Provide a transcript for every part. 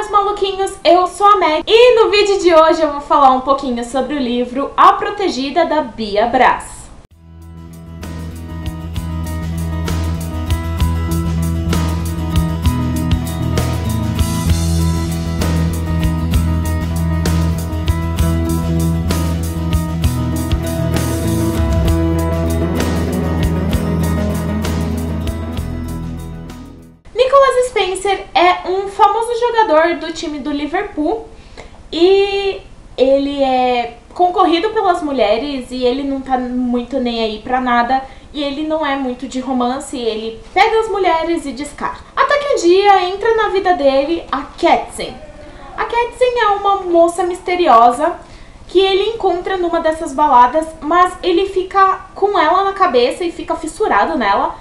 meus maluquinhos, eu sou a Meg e no vídeo de hoje eu vou falar um pouquinho sobre o livro A Protegida, da Bia Braz. Nicholas Spencer é um famoso jogador do time do Liverpool e ele é concorrido pelas mulheres e ele não tá muito nem aí pra nada e ele não é muito de romance, ele pega as mulheres e descarta. Até que um dia entra na vida dele a Kätzchen. A Kätzchen é uma moça misteriosa que ele encontra numa dessas baladas, mas ele fica com ela na cabeça e fica fissurado nela.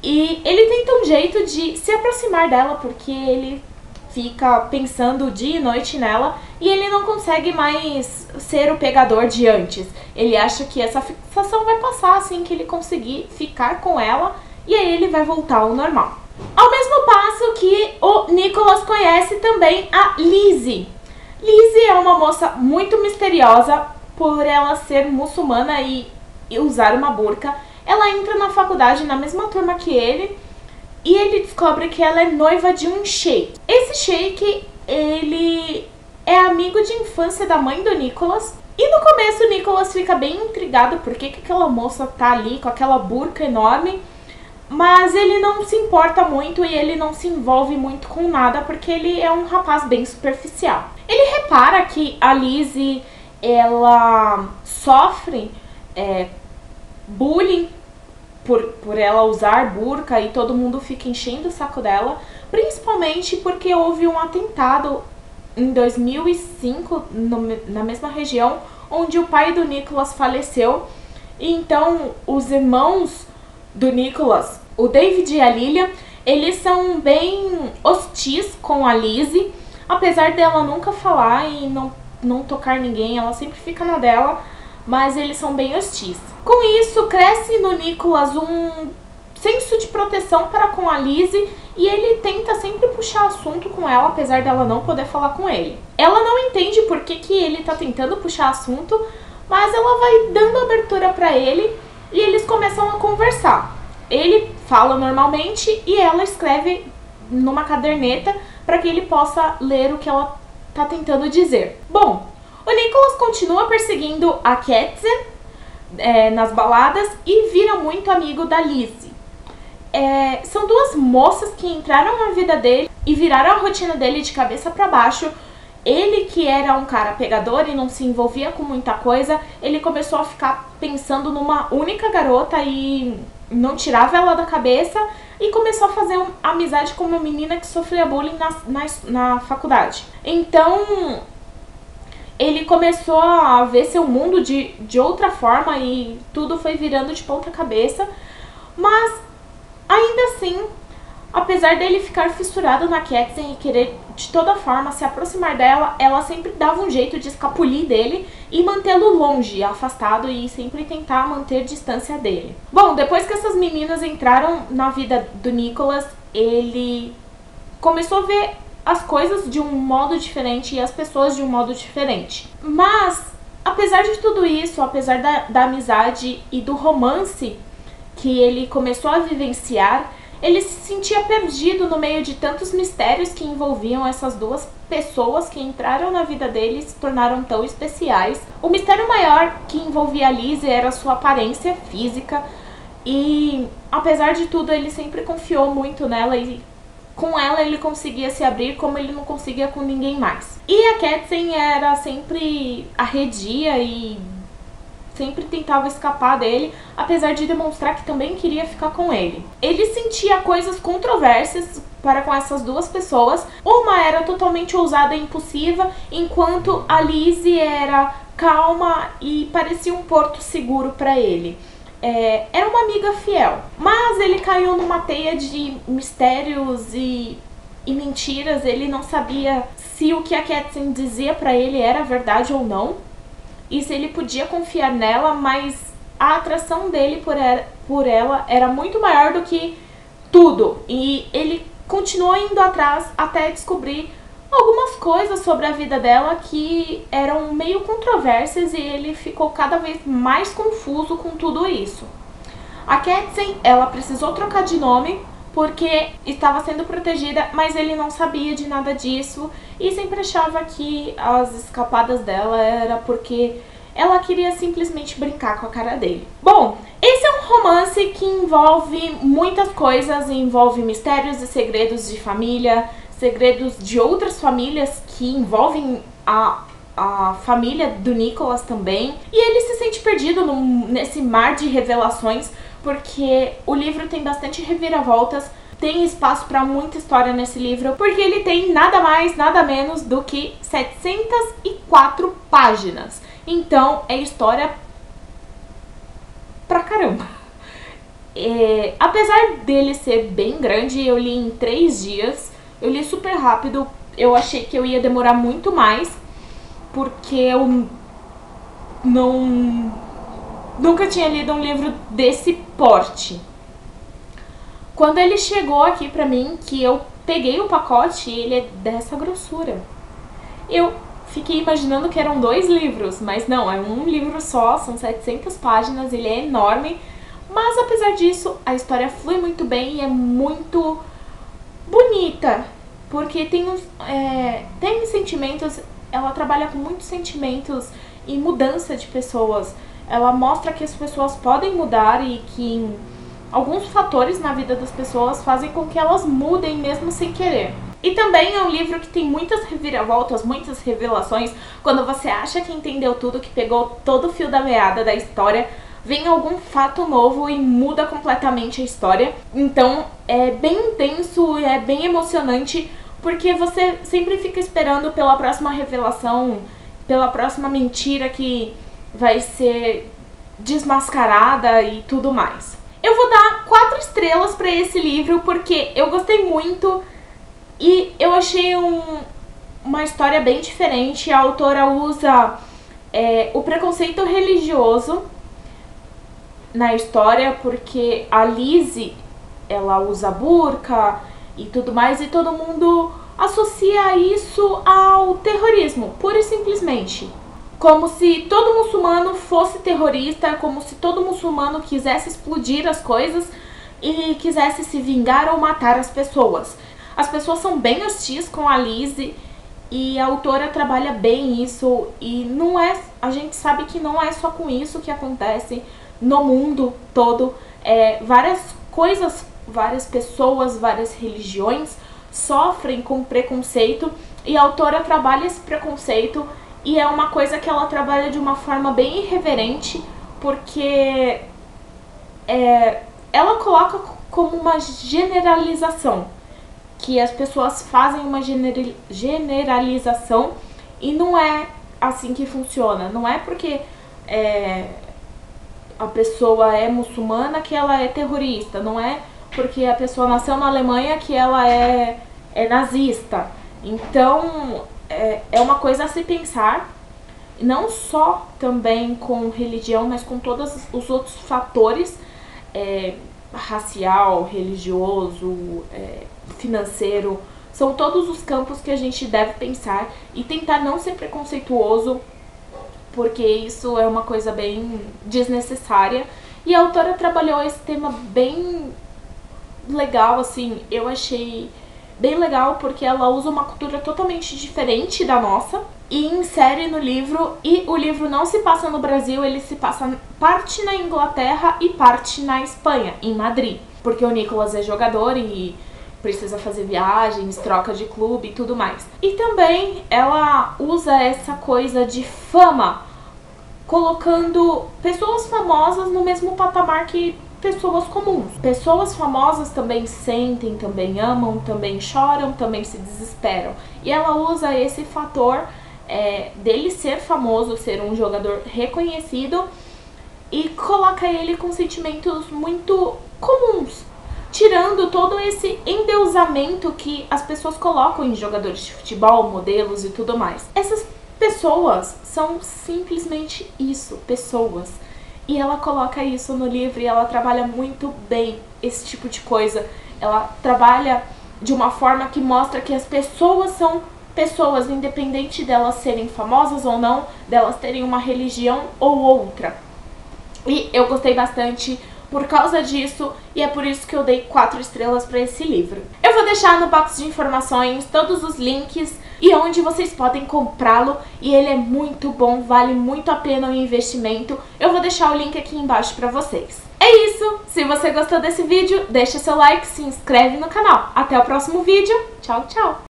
E ele tenta um jeito de se aproximar dela, porque ele fica pensando dia e noite nela e ele não consegue mais ser o pegador de antes. Ele acha que essa fixação vai passar assim que ele conseguir ficar com ela e aí ele vai voltar ao normal. Ao mesmo passo que o Nicholas conhece também a Lizzie. Lizzie é uma moça muito misteriosa por ela ser muçulmana e usar uma burca. Ela entra na faculdade na mesma turma que ele e ele descobre que ela é noiva de um sheik. Esse sheik, ele é amigo de infância da mãe do Nicholas. E no começo o Nicholas fica bem intrigado por que aquela moça tá ali com aquela burca enorme. Mas ele não se importa muito e ele não se envolve muito com nada porque ele é um rapaz bem superficial. Ele repara que a Lizzie, ela sofre bullying por ela usar burca e todo mundo fica enchendo o saco dela, principalmente porque houve um atentado em 2005 na mesma região onde o pai do Nicholas faleceu. E então os irmãos do Nicholas, o David e a Lilian, eles são bem hostis com a Lizzie, apesar dela nunca falar e não tocar ninguém, ela sempre fica na dela, mas eles são bem hostis. Com isso, cresce no Nicholas um senso de proteção para com a Lizzie e ele tenta sempre puxar assunto com ela, apesar dela não poder falar com ele. Ela não entende por que ele tá tentando puxar assunto, mas ela vai dando abertura para ele e eles começam a conversar. Ele fala normalmente e ela escreve numa caderneta para que ele possa ler o que ela tá tentando dizer. Bom, o Nicholas continua perseguindo a Kätzchen nas baladas e vira muito amigo da Lizzie. São duas moças que entraram na vida dele e viraram a rotina dele de cabeça para baixo. Ele, que era um cara pegador e não se envolvia com muita coisa, ele começou a ficar pensando numa única garota e não tirava ela da cabeça e começou a fazer amizade com uma menina que sofria bullying na faculdade. Então ele começou a ver seu mundo de outra forma e tudo foi virando de ponta cabeça. Mas, ainda assim, apesar dele ficar fissurado na Kätzchen e querer de toda forma se aproximar dela, ela sempre dava um jeito de escapulir dele e mantê-lo longe, afastado e sempre tentar manter distância dele. Bom, depois que essas meninas entraram na vida do Nicholas, ele começou a ver as coisas de um modo diferente e as pessoas de um modo diferente. Mas, apesar de tudo isso, apesar da amizade e do romance que ele começou a vivenciar, ele se sentia perdido no meio de tantos mistérios que envolviam essas duas pessoas que entraram na vida dele e se tornaram tão especiais. O mistério maior que envolvia a Lizzie era sua aparência física e, apesar de tudo, ele sempre confiou muito nela e com ela ele conseguia se abrir como ele não conseguia com ninguém mais. E a Kätzchen era sempre arredia e sempre tentava escapar dele, apesar de demonstrar que também queria ficar com ele. Ele sentia coisas controversas para com essas duas pessoas. Uma era totalmente ousada e impulsiva, enquanto a Lizzie era calma e parecia um porto seguro para ele. Era uma amiga fiel, mas ele caiu numa teia de mistérios e mentiras. Ele não sabia se o que a Kätzchen dizia pra ele era verdade ou não, e se ele podia confiar nela, mas a atração dele por ela era muito maior do que tudo, e ele continuou indo atrás até descobrir algumas coisas sobre a vida dela que eram meio controversas e ele ficou cada vez mais confuso com tudo isso. A Kätzen, ela precisou trocar de nome porque estava sendo protegida, mas ele não sabia de nada disso e sempre achava que as escapadas dela era porque ela queria simplesmente brincar com a cara dele. Bom, esse é um romance que envolve muitas coisas, envolve mistérios e segredos de família, segredos de outras famílias que envolvem a família do Nicholas também. E ele se sente perdido nesse mar de revelações, porque o livro tem bastante reviravoltas, tem espaço para muita história nesse livro, porque ele tem nada mais, nada menos do que 704 páginas. Então, é história pra caramba. Apesar dele ser bem grande, eu li em 3 dias. Eu li super rápido. Eu achei que eu ia demorar muito mais, porque eu nunca tinha lido um livro desse porte. Quando ele chegou aqui pra mim, que eu peguei o pacote, ele é dessa grossura. Eu fiquei imaginando que eram 2 livros, mas não, é um livro só, são 700 páginas, ele é enorme. Mas apesar disso, a história flui muito bem e é muito bonita, porque tem sentimentos, ela trabalha com muitos sentimentos e mudança de pessoas. Ela mostra que as pessoas podem mudar e que alguns fatores na vida das pessoas fazem com que elas mudem mesmo sem querer. E também é um livro que tem muitas reviravoltas, muitas revelações. Quando você acha que entendeu tudo, que pegou todo o fio da meada da história, vem algum fato novo e muda completamente a história. Então é bem intenso, é bem emocionante, porque você sempre fica esperando pela próxima revelação, pela próxima mentira que vai ser desmascarada e tudo mais. Eu vou dar 4 estrelas para esse livro, porque eu gostei muito e eu achei uma história bem diferente. A autora usa o preconceito religioso na história, porque a Lizzie, ela usa burca e tudo mais, e todo mundo associa isso ao terrorismo, pura e simplesmente. Como se todo muçulmano fosse terrorista, como se todo muçulmano quisesse explodir as coisas e quisesse se vingar ou matar as pessoas. As pessoas são bem hostis com a Lizzie e a autora trabalha bem isso, e não é, a gente sabe que não é só com isso que acontece no mundo todo. Várias coisas, várias pessoas, várias religiões sofrem com preconceito, e a autora trabalha esse preconceito, e é uma coisa que ela trabalha de uma forma bem irreverente, porque ela coloca como uma generalização, que as pessoas fazem uma generalização, e não é assim que funciona. Não é porque a pessoa é muçulmana que ela é terrorista, não é porque a pessoa nasceu na Alemanha que ela é nazista. Então é uma coisa a se pensar, não só também com religião, mas com todos os outros fatores, racial, religioso, financeiro. São todos os campos que a gente deve pensar e tentar não ser preconceituoso, porque isso é uma coisa bem desnecessária. E a autora trabalhou esse tema bem legal, assim, eu achei bem legal, porque ela usa uma cultura totalmente diferente da nossa e insere no livro. E o livro não se passa no Brasil, ele se passa parte na Inglaterra e parte na Espanha, em Madrid, porque o Nicholas é jogador e precisa fazer viagens, troca de clube e tudo mais. E também ela usa essa coisa de fama, colocando pessoas famosas no mesmo patamar que pessoas comuns. Pessoas famosas também sentem, também amam, também choram, também se desesperam. E ela usa esse fator dele ser famoso, ser um jogador reconhecido, e coloca ele com sentimentos muito comuns, tirando todo esse endeusamento que as pessoas colocam em jogadores de futebol, modelos e tudo mais. Essas pessoas são simplesmente isso, pessoas. E ela coloca isso no livro e ela trabalha muito bem esse tipo de coisa. Ela trabalha de uma forma que mostra que as pessoas são pessoas, independente delas serem famosas ou não, delas terem uma religião ou outra. E eu gostei bastante por causa disso, e é por isso que eu dei 4 estrelas para esse livro. Eu vou deixar no box de informações todos os links e onde vocês podem comprá-lo, e ele é muito bom, vale muito a pena o investimento. Eu vou deixar o link aqui embaixo para vocês. É isso! Se você gostou desse vídeo, deixa seu like, se inscreve no canal. Até o próximo vídeo. Tchau, tchau!